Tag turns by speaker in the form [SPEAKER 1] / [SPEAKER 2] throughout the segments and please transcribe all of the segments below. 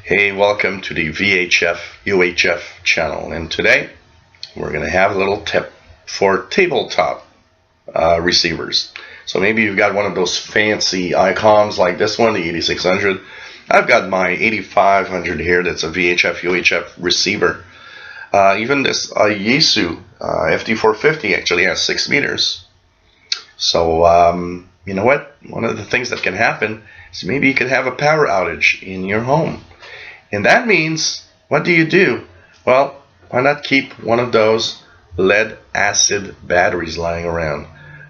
[SPEAKER 1] Hey, welcome to the VHF UHF channel, and today we're going to have a little tip for tabletop receivers. So maybe you've got one of those fancy ICOMs like this one, the 8600. I've got my 8500 here that's a VHF UHF receiver. Even this Yaesu FD450 actually has 6 meters. So you know what? One of the things that can happen is maybe you could have a power outage in your home. And that means, what do? Well, why not keep one of those lead acid batteries lying around?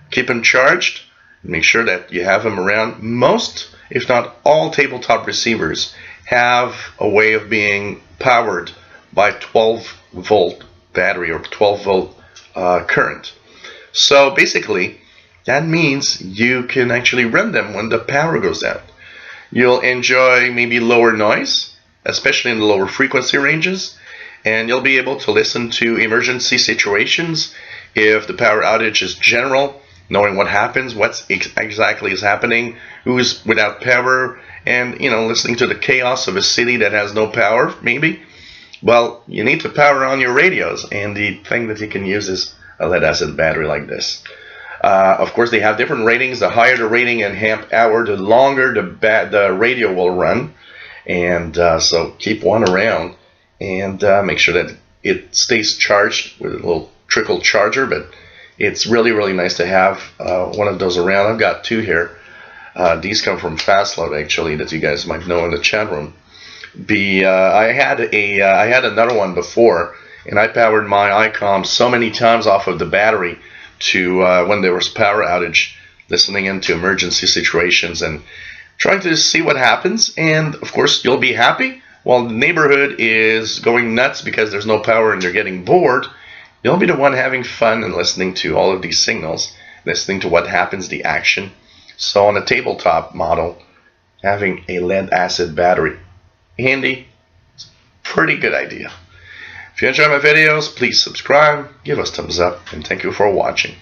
[SPEAKER 1] Keep them charged and make sure that you have them around. Most, if not all, tabletop receivers have a way of being powered by 12-volt battery or 12-volt current. So basically, that means you can actually run them when the power goes out. You'll enjoy maybe lower noise, especially in the lower frequency ranges, and you'll be able to listen to emergency situations if the power outage is general, knowing what happens, what exactly is happening, who's without power, and listening to the chaos of a city that has no power maybe. Well, you need to power on your radios, and the thing that you can use is a lead acid battery like this. Of course, they have different ratings. The higher the rating in amp hour, the longer the radio will run. And so keep one around and make sure that it stays charged with a little trickle charger. But it's really, really nice to have one of those around. I've got 2 here. These come from Fastload, actually, that you guys might know in the chat room. I had another one before, and I powered my ICOM so many times off of the battery to when there was power outage, listening into emergency situations and trying to see what happens. And of course, you'll be happy while the neighborhood is going nuts because there's no power and they're getting bored. You'll be the one having fun and listening to all of these signals, listening to what happens, the action. So on a tabletop model, having a lead acid battery handy, it's a pretty good idea. If you enjoy my videos, please subscribe, give us thumbs up, and thank you for watching.